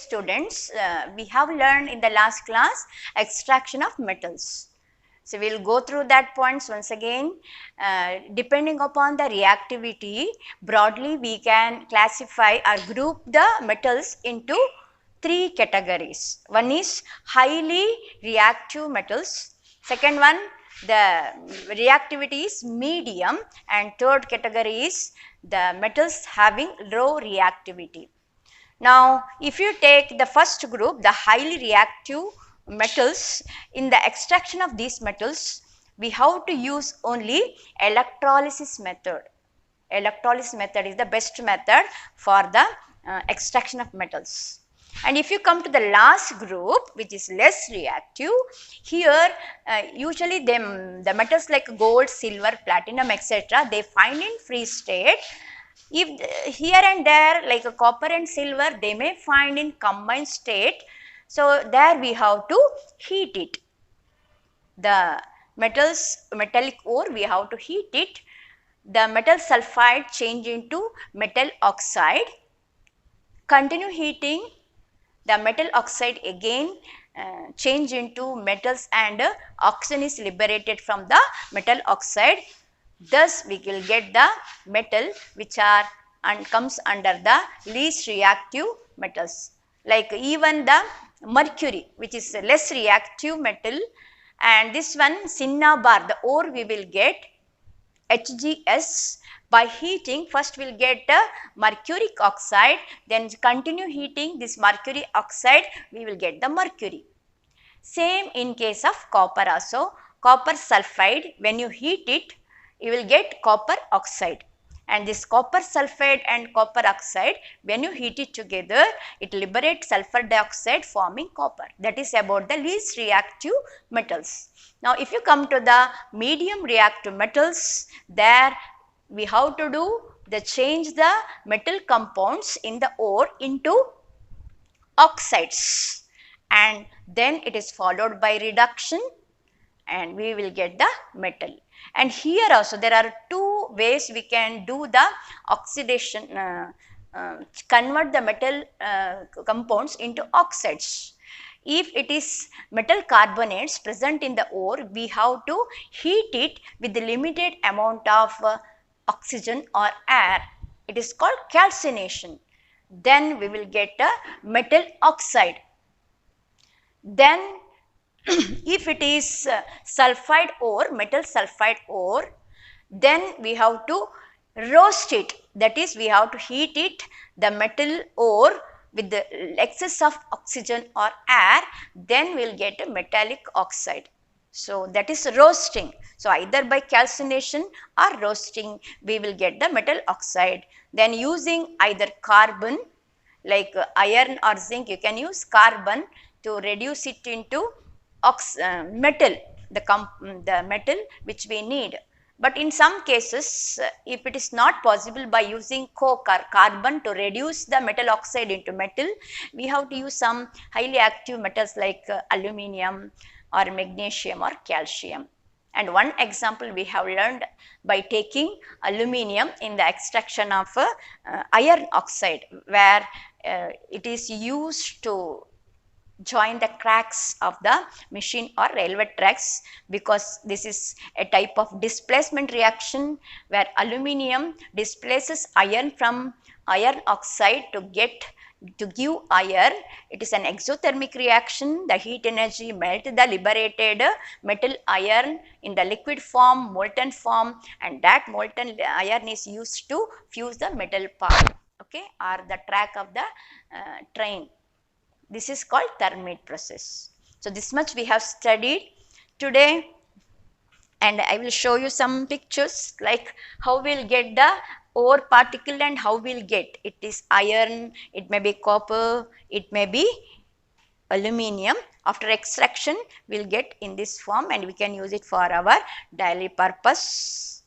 Students, we have learned in the last class extraction of metals. So, we will go through that points once again. Depending upon the reactivity, broadly we can classify or group the metals into three categories. One is highly reactive metals, second one the reactivity is medium, and third category is the metals having low reactivity. Now, if you take the first group, the highly reactive metals, in the extraction of these metals, we have to use only electrolysis method. Electrolysis method is the best method for the extraction of metals. And if you come to the last group, which is less reactive, here usually the metals like gold, silver, platinum, etc., they find in free state. If here and there like a copper and silver, they may find in combined state. So, there we have to heat it. The metallic ore, we have to heat it. The metal sulfide change into metal oxide. Continue heating, the metal oxide again change into metals, and oxygen is liberated from the metal oxide. Thus, we will get the metal which are and comes under the least reactive metals. Like even the mercury, which is a less reactive metal, and this one cinnabar, the ore we will get HGS. By heating, first we will get mercuric oxide, then continue heating this mercury oxide, we will get the mercury. Same in case of copper also. Copper sulfide, when you heat it, you will get copper oxide, and this copper sulfide and copper oxide, when you heat it together, it liberates sulfur dioxide forming copper. That is about the least reactive metals. Now, if you come to the medium reactive metals, there we have to do the change the metal compounds in the ore into oxides, and then it is followed by reduction, and we will get the metal. And here also there are two ways we can do the oxidation, convert the metal compounds into oxides. If it is metal carbonates present in the ore, we have to heat it with the limited amount of oxygen or air. It is called calcination. Then we will get a metal oxide. Then if it is sulfide ore, metal sulfide ore, then we have to roast it. That is, we have to heat it, the metal ore, with the excess of oxygen or air, then we will get a metallic oxide. So, that is roasting. So, either by calcination or roasting, we will get the metal oxide. Then using either carbon, like iron or zinc, you can use carbon to reduce it into metal, the metal which we need. But in some cases, if it is not possible by using coke or carbon to reduce the metal oxide into metal, we have to use some highly active metals like aluminum or magnesium or calcium. And one example we have learned by taking aluminum in the extraction of iron oxide, where it is used to join the cracks of the machine or railway tracks, because this is a type of displacement reaction where aluminum displaces iron from iron oxide to give iron. It is an exothermic reaction. The heat energy melt the liberated metal iron in the liquid form, molten form, and that molten iron is used to fuse the metal part, okay, or the track of the train. This is called Thermit process. So, this much we have studied today, and I will show you some pictures like how we will get the ore particle and how we will get. It is iron, it may be copper, it may be aluminum. After extraction, we will get in this form, and we can use it for our daily purpose.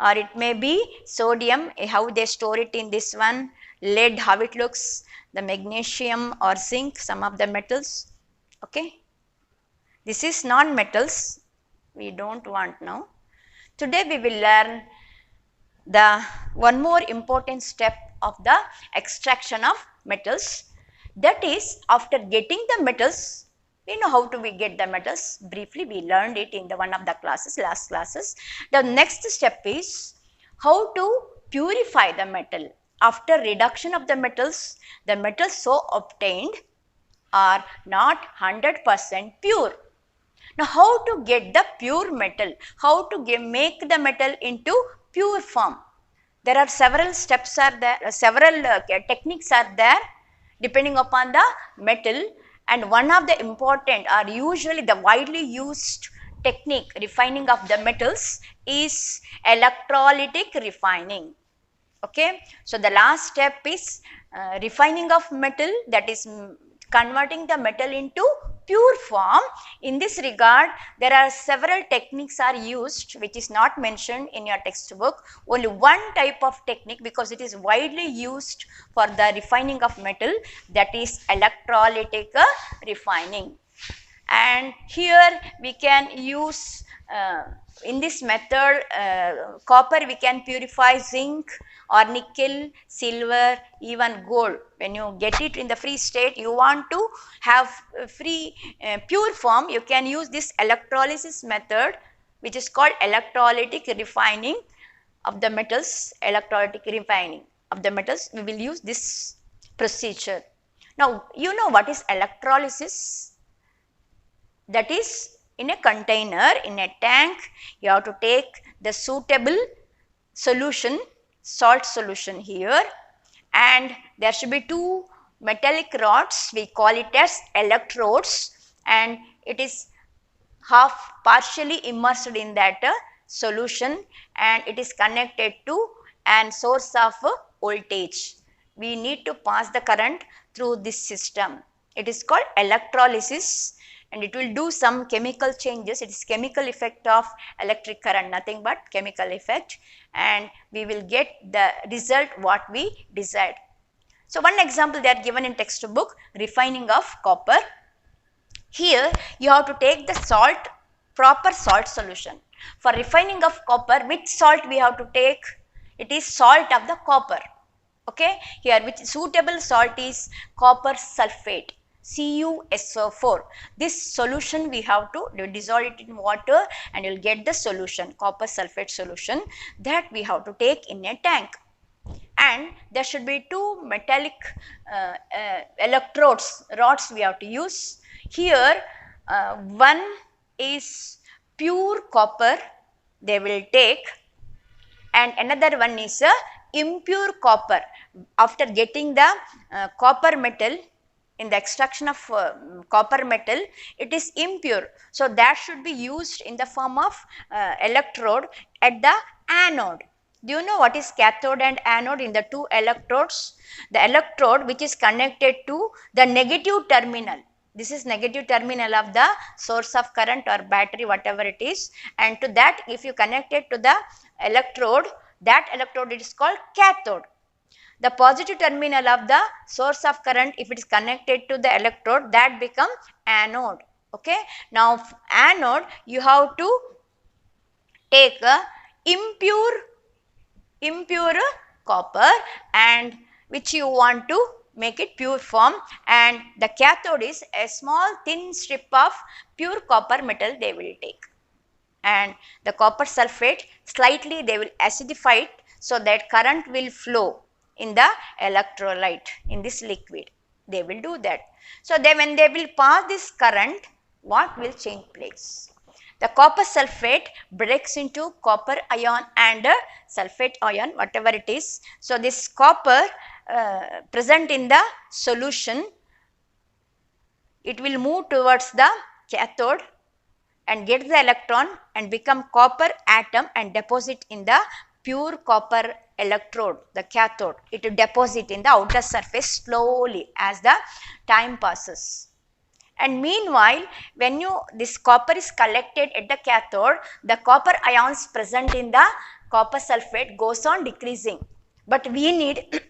Or it may be sodium, how they store it in this one, lead, how it looks, the magnesium or zinc, some of the metals, okay. This is non-metals, we do not want now. Today we will learn the one more important step of the extraction of metals. That is, after getting the metals, we know how to we get the metals. Briefly, we learned it in the one of the classes, last classes. The next step is how to purify the metal. After reduction of the metals so obtained are not 100% pure. Now, how to get the pure metal? How to make the metal into pure form? There are several steps are there, several techniques are there depending upon the metal, and one of the important or usually the widely used technique refining of the metals is electrolytic refining. Okay, so the last step is refining of metal, that is converting the metal into pure form. In this regard, there are several techniques are used which is not mentioned in your textbook. Only one type of technique, because it is widely used for the refining of metal, that is electrolytic refining. And here we can use in this method copper we can purify zinc or nickel, silver, even gold. When you get it in the free state, you want to have free pure form, you can use this electrolysis method which is called electrolytic refining of the metals. Electrolytic refining of the metals, we will use this procedure. Now, you know what is electrolysis? That is, in a container, in a tank, you have to take the suitable solution, salt solution here, and there should be two metallic rods, we call it as electrodes, and it is half partially immersed in that solution, and it is connected to an source of voltage. We need to pass the current through this system. It is called electrolysis, and it will do some chemical changes. It is chemical effect of electric current, nothing but chemical effect, and we will get the result what we desired. So, one example they are given in textbook, refining of copper. Here you have to take the salt, proper salt solution. For refining of copper, which salt we have to take? It is salt of the copper. Okay, here which suitable salt is copper sulfate, CuSO4. This solution we have to dissolve it in water and you will get the solution, copper sulfate solution, that we have to take in a tank. And there should be two metallic electrodes, rods we have to use. Here one is pure copper they will take, and another one is impure copper. After getting the copper metal, in the extraction of copper metal, it is impure. So, that should be used in the form of electrode at the anode. Do you know what is cathode and anode in the two electrodes? The electrode which is connected to the negative terminal. This is negative terminal of the source of current or battery, whatever it is, and to that if you connect it to the electrode, that electrode it is called cathode. The positive terminal of the source of current, if it is connected to the electrode, that become anode. Okay. Now, anode you have to take a impure copper, and which you want to make it pure form, and the cathode is a small thin strip of pure copper metal they will take, and the copper sulfate slightly they will acidify it so that current will flow in the electrolyte, in this liquid. They will do that. So, when they will pass this current, what will change place? The copper sulfate breaks into copper ion and sulfate ion, whatever it is. So, this copper present in the solution, it will move towards the cathode and get the electron and become copper atom and deposit in the pure copper electrode, the cathode. It will deposit in the outer surface slowly as the time passes. And meanwhile, when this copper is collected at the cathode, the copper ions present in the copper sulfate goes on decreasing. But we need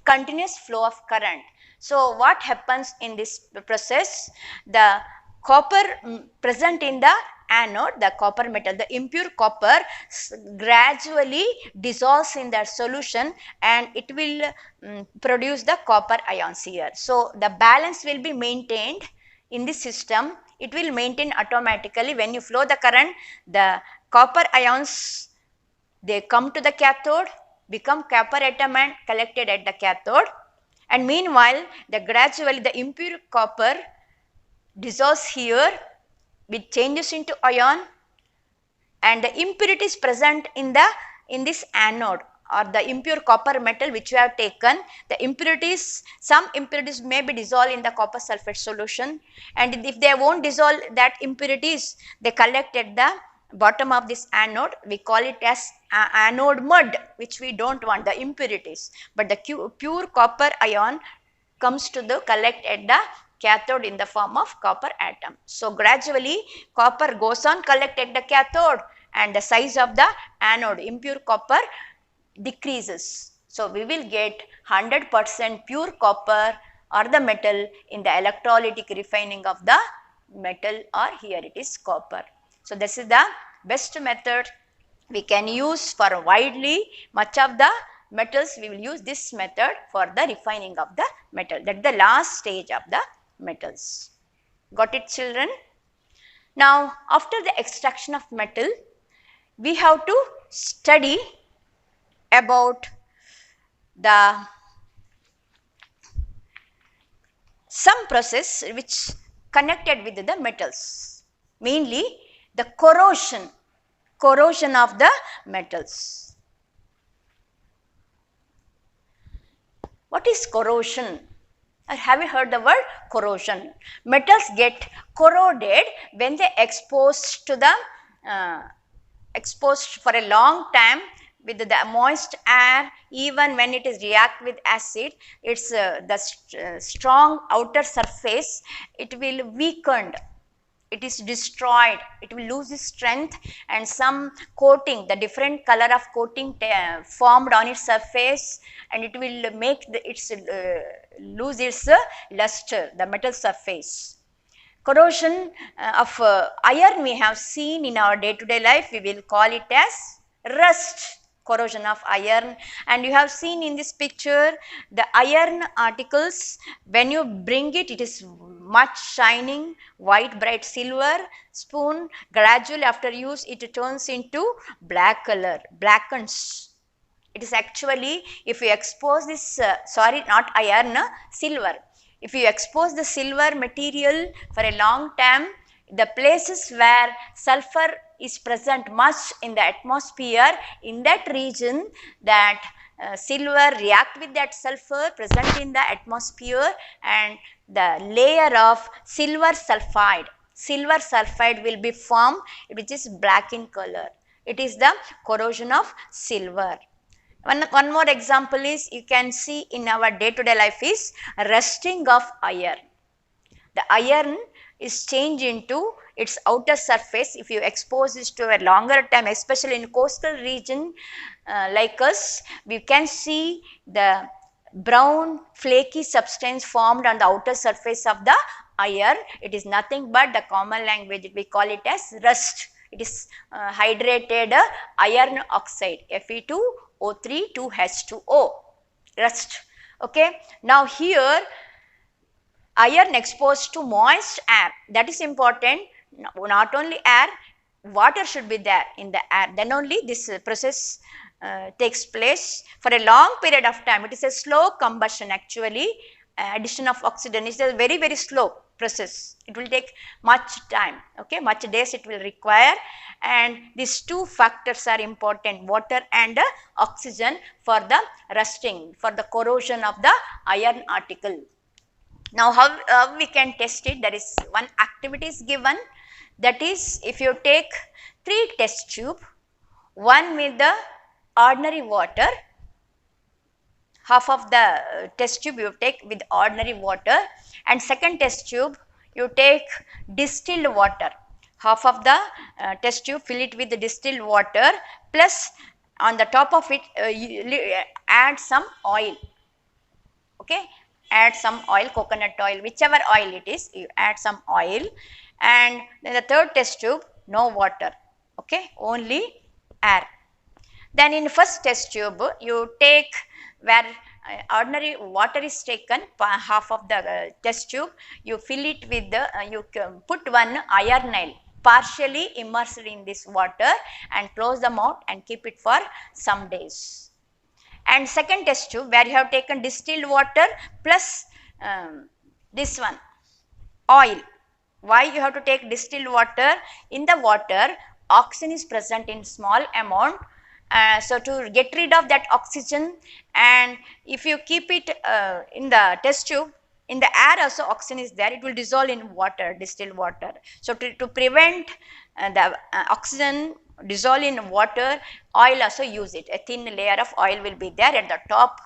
continuous flow of current. So, what happens in this process? The copper present in the anode, the copper metal, the impure copper gradually dissolves in that solution and it will produce the copper ions here. So, the balance will be maintained in this system. It will maintain automatically. When you flow the current, the copper ions, they come to the cathode, become copper atom and collected at the cathode, and meanwhile the gradually the impure copper dissolves here which changes into ion, and the impurities present in this anode or the impure copper metal which we have taken, the impurities, some impurities may be dissolved in the copper sulfate solution, and if they won't dissolve that impurities, they collect at the bottom of this anode. We call it as anode mud, which we don't want, the impurities, but the pure copper ion comes to the collect at the cathode in the form of copper atom. So, gradually copper goes on collect at the cathode and the size of the anode, impure copper, decreases. So, we will get 100% pure copper or the metal in the electrolytic refining of the metal, or here it is copper. So, this is the best method we can use for widely much of the metals. We will use this method for the refining of the metal. That is the last stage of the metals. Got it, children? Now, after the extraction of metal, we have to study about the some process which connected with the metals, mainly the corrosion of the metals. What is corrosion? Have you heard the word corrosion? Metals get corroded when they exposed to the exposed for a long time with the moist air. Even when it is react with acid, its strong outer surface, it will weakened, it is destroyed, it will lose its strength, and some coating, the different color of coating formed on its surface, and it will make lose its luster, the metal surface. Corrosion of iron we have seen in our day-to-day life, we will call it as rust. Corrosion of iron, and you have seen in this picture the iron articles, when you bring it, it is much shining, white bright silver. Spoon, gradually after use it turns into black color, blackens. It is actually, if you expose this, sorry, not iron, silver. If you expose the silver material for a long time, the places where sulfur is present much in the atmosphere, in that region, that silver react with that sulfur present in the atmosphere, and the layer of silver sulfide will be formed, which is black in color. It is the corrosion of silver. One more example is, you can see in our day-to-day life is rusting of iron. The iron is changed into its outer surface. If you expose this to a longer time, especially in coastal region like us, we can see the brown flaky substance formed on the outer surface of the iron. It is nothing but the common language, we call it as rust. It is hydrated iron oxide, Fe2O3 2H2O, rust. Okay. Now here iron exposed to moist air, that is important. Not only air, water should be there in the air, then only this process takes place for a long period of time. It is a slow combustion actually. Addition of oxygen is a very, very slow process. It will take much time, okay, much days it will require, and these two factors are important, water and oxygen, for the rusting, for the corrosion of the iron article. Now, how we can test it? There is one activity is given, that is, if you take 3 test tube, one with the ordinary water, half of the test tube you take with ordinary water, and second test tube you take distilled water, half of the test tube fill it with the distilled water, plus on the top of it you add some oil, okay. add some oil, coconut oil, whichever oil it is, you add some oil. And then the third test tube, no water, okay, only air. Then in first test tube, you take where ordinary water is taken, half of the test tube, you fill it with the, you put one iron nail partially immersed in this water and close the mouth and keep it for some days. And second test tube where you have taken distilled water plus this one oil. Why you have to take distilled water? In the water, oxygen is present in small amount. So to get rid of that oxygen, and if you keep it in the test tube, in the air also oxygen is there, it will dissolve in water, distilled water. So to prevent the oxygen dissolve in water, oil also use it. A thin layer of oil will be there at the top.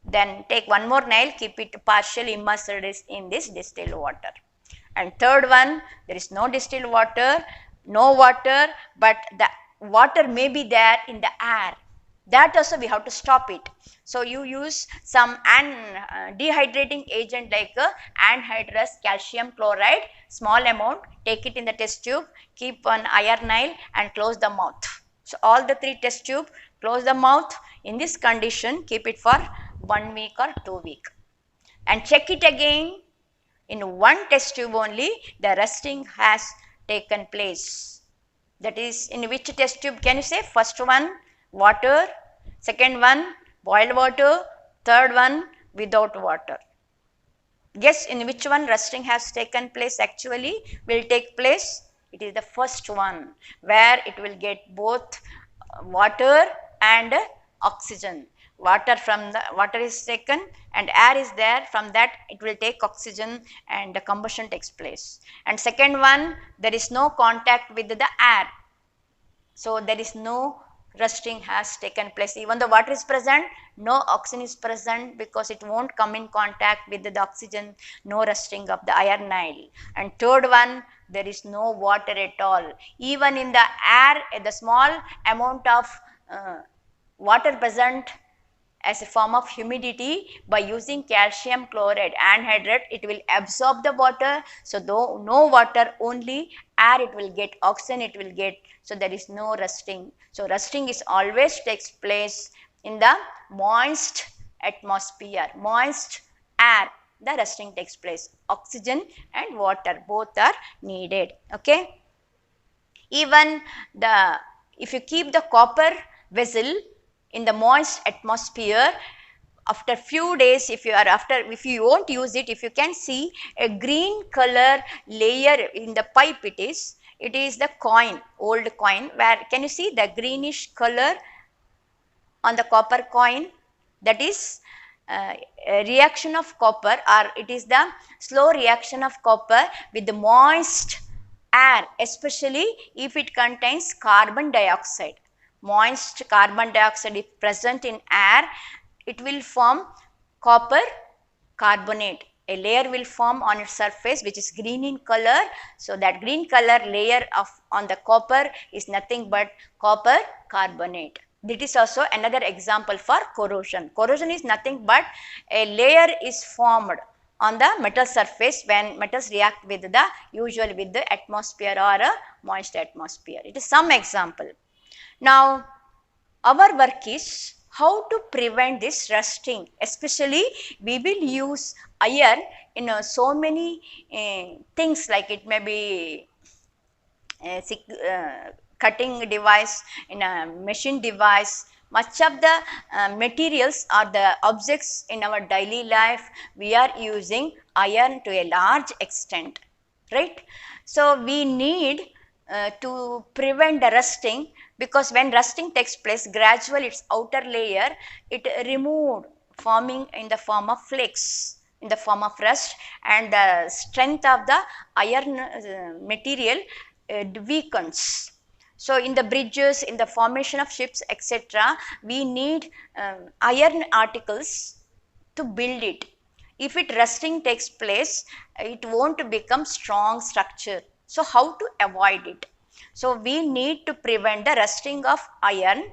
Then take one more nail, keep it partially immersed in this distilled water. And third one, there is no distilled water, no water, but the water may be there in the air. That also we have to stop it. So you use some dehydrating agent like anhydrous calcium chloride, small amount, take it in the test tube, keep an iron nail and close the mouth. So all the three test tube, close the mouth. In this condition, keep it for 1 week or 2 weeks. And check it again. In one test tube only, the rusting has taken place. That is, in which test tube can you say? First one, water. Second one, boiled water. Third one, without water. Guess in which one rusting has taken place actually will take place? It is the first one, where it will get both water and oxygen. Water is taken and air is there, from that it will take oxygen and the combustion takes place. And second one, there is no contact with the air, so there is no rusting has taken place. Even the water is present, no oxygen is present because it won't come in contact with the oxygen, no rusting of the iron nail. And third one, there is no water at all. Even in the air, the small amount of water present as a form of humidity, by using calcium chloride anhydride, it will absorb the water. So though no water, only air it will get, oxygen it will get, so there is no rusting. So rusting is always takes place in the moist atmosphere, moist air, the rusting takes place. Oxygen and water both are needed, okay. Even if you keep the copper vessel in the moist atmosphere, after few days, if you won't use it, if you can see a green color layer in the pipe, it is the coin, old coin, where can you see the greenish color on the copper coin? That is a reaction of copper, or it is the slow reaction of copper with the moist air, especially if it contains carbon dioxide. Moist carbon dioxide is present in air, it will form copper carbonate. A layer will form on its surface which is green in color. So that green color layer on the copper is nothing but copper carbonate. This is also another example for corrosion. Corrosion is nothing but a layer is formed on the metal surface when metals react with the atmosphere or a moist atmosphere. It is some example. Now, our work is how to prevent this rusting. Especially, we will use iron in so many things, like it may be cutting device, in a machine device. Much of the materials or the objects in our daily life, we are using iron to a large extent, right? So, we need to prevent the rusting, because when rusting takes place, gradually its outer layer it removed, forming in the form of flakes, in the form of rust, and the strength of the iron material weakens. So in the bridges, in the formation of ships, etc., we need iron articles to build it. If it rusting takes place, it won't become strong structure. So how to avoid it? So we need to prevent the rusting of iron.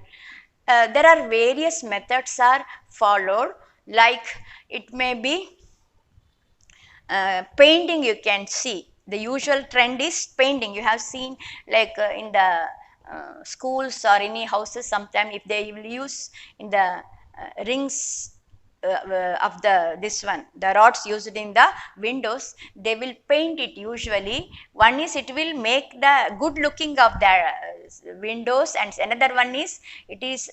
There are various methods are followed, like it may be painting you can see. The usual trend is painting. You have seen like in the schools or any houses, sometime if they will use in the rings of this one, the rods used in the windows, they will paint it usually. One is it will make the good looking of the windows, and another one is it is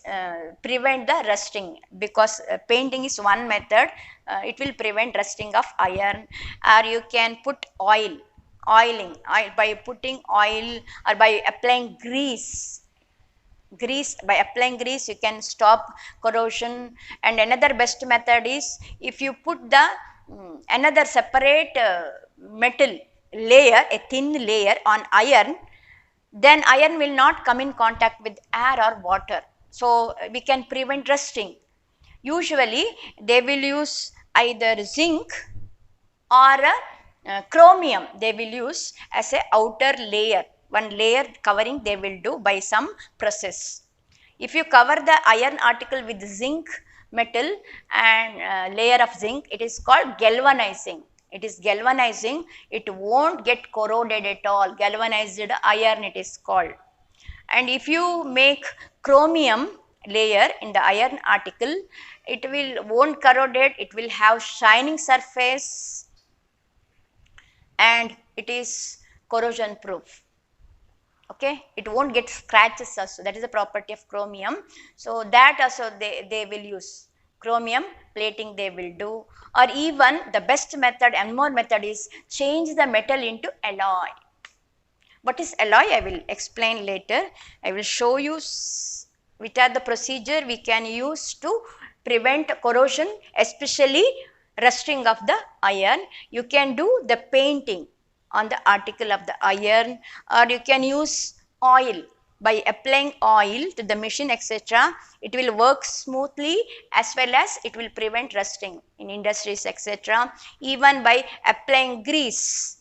prevent the rusting, because painting is one method. It will prevent rusting of iron. Or you can put oiling by putting oil or by applying grease. By applying grease you can stop corrosion. And another best method is if you put the another separate metal layer, a thin layer on iron, then iron will not come in contact with air or water, so we can prevent rusting. Usually they will use either zinc or chromium, they will use as a outer layer, one layer covering they will do by some process. If you cover the iron article with zinc metal and layer of zinc, it is called galvanizing. It is galvanizing, it won't get corroded at all. Galvanized iron it is called. And if you make chromium layer in the iron article, it won't corroded, it will have shining surface, and it is corrosion proof. Okay, it won't get scratches also. That is the property of chromium. So that also they will use chromium plating, they will do. Or even the best method and more method is change the metal into alloy. What is alloy? I will explain later. I will show you which are the procedure we can use to prevent corrosion, especially rusting of the iron. You can do the painting on the article of the iron, or you can use oil. By applying oil to the machine, etc., it will work smoothly, as well as it will prevent rusting in industries, etc. Even by applying grease.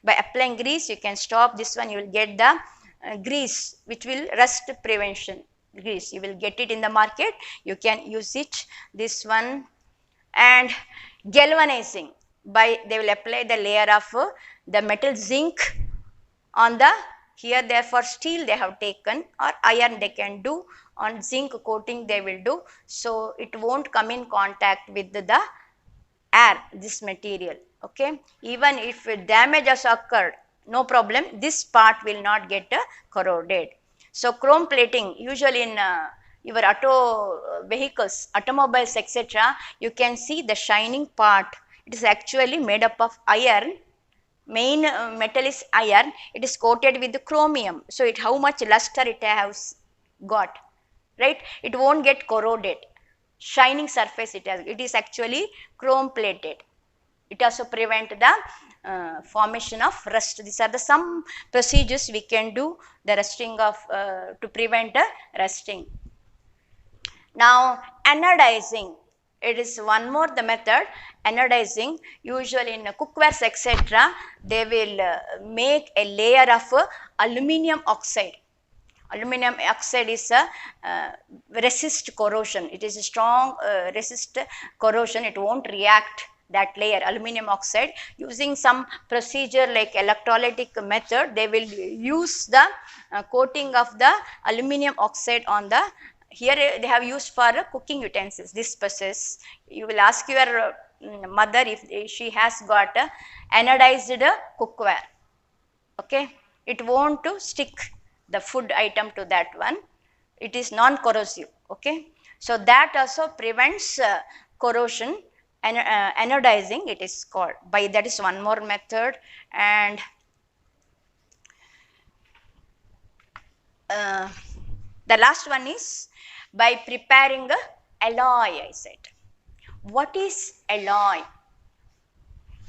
By applying grease, you can stop this one, you will get the grease which will rust prevention grease. You will get it in the market, you can use it, this one. And galvanizing, by they will apply the layer of the metal zinc on the, here therefore steel they have taken, or iron they can do, on zinc coating they will do, so it won't come in contact with the air, this material. Okay, even if damage has occurred, no problem, this part will not get corroded. So chrome plating, usually in your vehicles, automobiles, etc., you can see the shining part. It is actually made up of iron. Main metal is iron. It is coated with chromium. So it, how much luster it has got, right? It won't get corroded. Shining surface it has. It is actually chrome plated. It also prevent the formation of rust. These are the some procedures we can do the rusting of to prevent rusting. Now anodizing, it is one more the method. Anodizing, usually in cookwares, etc., they will make a layer of aluminum oxide. Aluminum oxide is a resist corrosion. It is a strong resist corrosion. It won't react, that layer aluminum oxide. Using some procedure like electrolytic method, they will use the coating of the aluminum oxide on the, here they have used for cooking utensils. This process, you will ask your mother if she has got a anodized cookware. Okay, it won't to stick the food item to that one. It is non-corrosive. Okay, so that also prevents corrosion. And anodizing it is called. By that is one more method. And the last one is by preparing a alloy, I said. What is alloy?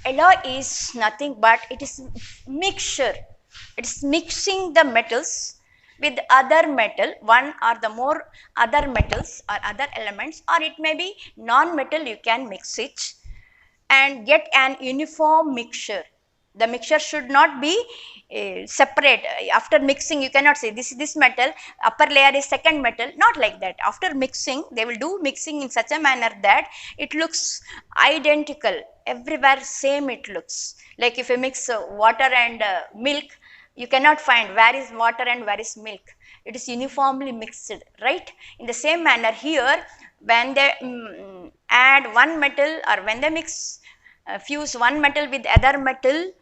Alloy is nothing but it is mixture. It is mixing the metals with other metal, one or the more other metals or other elements, or it may be non-metal, you can mix it and get an uniform mixture. The mixture should not be separate. After mixing, you cannot say this is this metal, upper layer is second metal, not like that. After mixing, they will do mixing in such a manner that it looks identical everywhere, same it looks. Like if you mix water and milk, you cannot find where is water and where is milk. It is uniformly mixed, right? In the same manner here, when they add one metal, or when they mix, fuse one metal with other metal,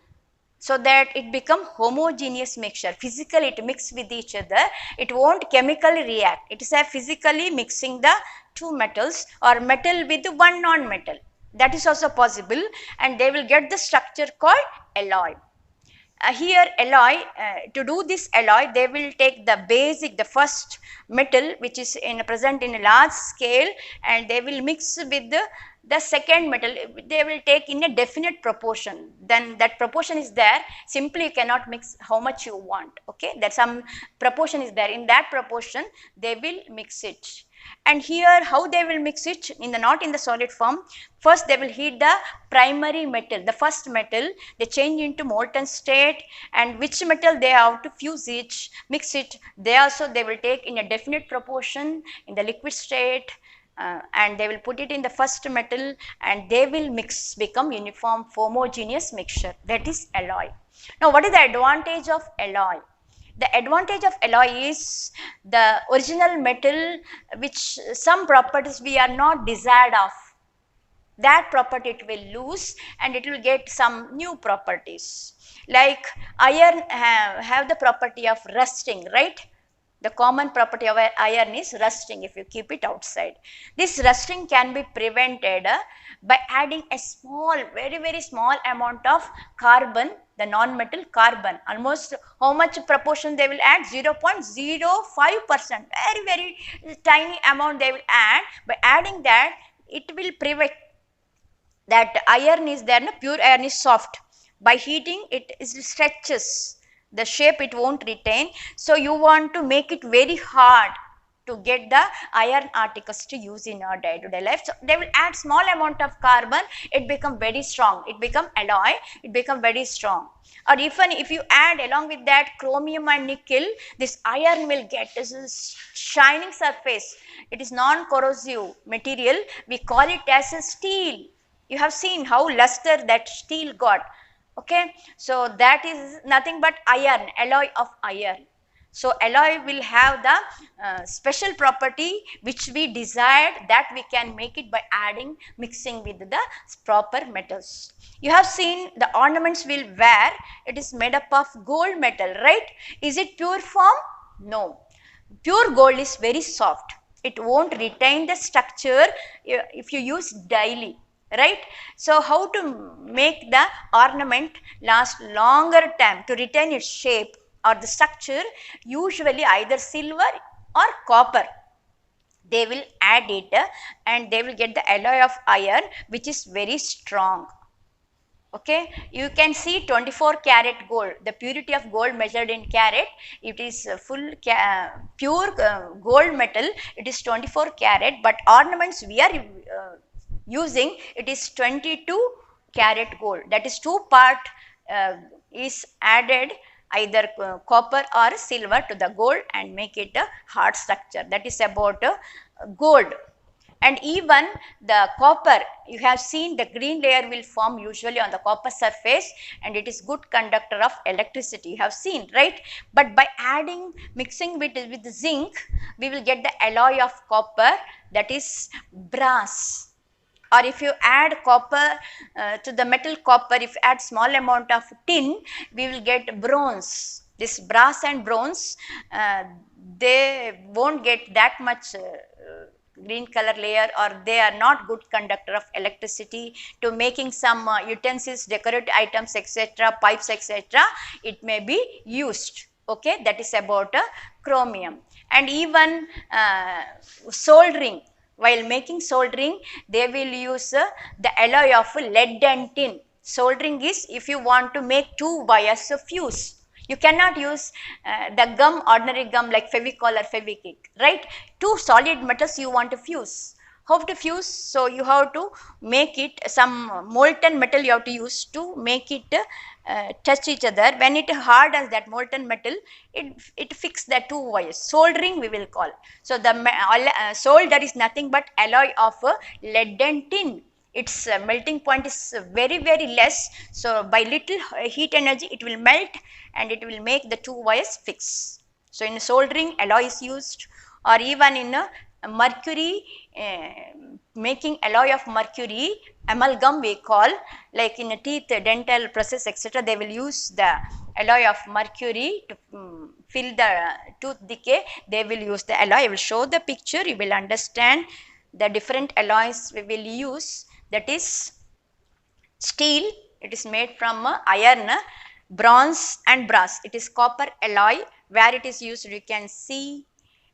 so that it become homogeneous mixture. Physically it mix with each other, it won't chemically react. It is a physically mixing the two metals or metal with one non-metal. That is also possible, and they will get the structure called alloy. Here alloy, to do this alloy, they will take the basic, the first metal which is present in a large scale, and they will mix with the second metal. They will take in a definite proportion. Then that proportion is there. Simply you cannot mix how much you want. Okay, that some proportion is there. In that proportion, they will mix it. And here how they will mix it, in the not in the solid form. First they will heat the primary metal, the first metal, they change into molten state, and which metal they have to fuse it, mix it, they will take in a definite proportion in the liquid state, and they will put it in the first metal, and they will mix, become uniform homogeneous mixture. That is alloy. Now what is the advantage of alloy? The advantage of alloy is the original metal, which some properties we are not desired of, that property it will lose, and it will get some new properties. Like iron have the property of rusting, right? The common property of iron is rusting if you keep it outside. This rusting can be prevented by adding a small, very, very small amount of carbon, the non-metal carbon. Almost how much proportion they will add? 0.05%. Very, very tiny amount they will add. By adding that, it will prevent that iron is there, no? Pure iron is soft. By heating, it stretches. The shape it won't retain. So you want to make it very hard to get the iron articles to use in our day-to-day life. So they will add small amount of carbon, it become very strong. It become alloy, it become very strong. Or even if you add along with that chromium and nickel, this iron will get this shining surface. It is non-corrosive material. We call it as a steel. You have seen how luster that steel got. Okay, so that is nothing but iron, alloy of iron. So alloy will have the special property which we desired, that we can make it by adding, mixing with the proper metals. You have seen the ornaments we'll wear, it is made up of gold metal, right? Is it pure form? No. Pure gold is very soft. It won't retain the structure if you use daily. Right? So how to make the ornament last longer time to retain its shape or the structure? Usually either silver or copper. They will add it and they will get the alloy of iron which is very strong. Okay, you can see 24 karat gold, the purity of gold measured in carat, it is full pure gold metal, it is 24 karat, but ornaments we are using, it is 22 karat gold. That is 2 part is added, either copper or silver to the gold, and make it a hard structure. That is about gold. And even the copper, you have seen the green layer will form usually on the copper surface, and it is good conductor of electricity, you have seen, right? But by adding, mixing with zinc, we will get the alloy of copper, that is brass. Or if you add copper to the metal copper, if you add small amount of tin, we will get bronze. This brass and bronze, they won't get that much green color layer, or they are not good conductor of electricity. To making some utensils, decorative items, etc., pipes, etc., it may be used. Okay, that is about chromium. And even soldering. While making soldering, they will use the alloy of lead and tin. Soldering is if you want to make 2 wires of fuse. You cannot use the gum, ordinary gum like Fevicol or Fevikwik, right? 2 solid metals you want to fuse. How to fuse? So you have to make it some molten metal you have to use to make it touch each other. When it hardens that molten metal, it fix the two wires. Soldering we will call. So the solder is nothing but alloy of lead and tin. Its melting point is very less. So by little heat energy it will melt and it will make the two wires fix. So in soldering alloy is used, or even in mercury, making alloy of mercury, amalgam we call, like in a teeth dental process etc., they will use the alloy of mercury to fill the tooth decay. They will use the alloy. I will show the picture, you will understand the different alloys we will use. That is steel, it is made from iron, bronze and brass. It is copper alloy. Where it is used you can see.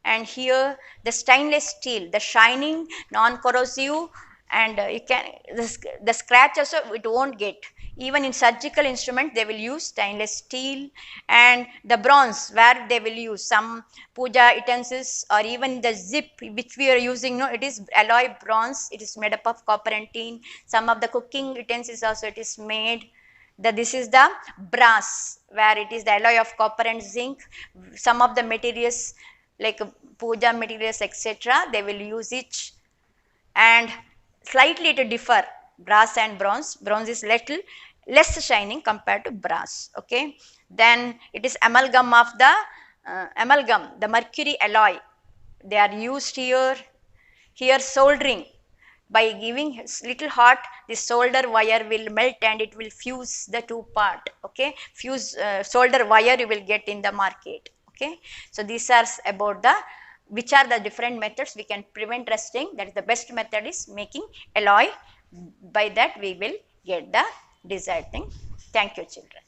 And here the stainless steel, the shining, non-corrosive, and you can the scratch also it won't get. Even in surgical instrument they will use stainless steel. And the bronze, where they will use some puja utensils, or even the zip which we are using, no, it is alloy bronze. It is made up of copper and tin. Some of the cooking utensils also it is made. This is the brass, where it is the alloy of copper and zinc. Some of the materials like puja materials etc., they will use it. And slightly it differ, brass and bronze. Bronze is little less shining compared to brass. Okay. Then it is amalgam of the amalgam, the mercury alloy. They are used here. Here soldering, by giving little hot, the solder wire will melt and it will fuse the two part. Okay. Fuse solder wire you will get in the market. Okay. So these are about the which are the different methods we can prevent rusting. That is the best method is making alloy. By that we will get the desired thing. Thank you children.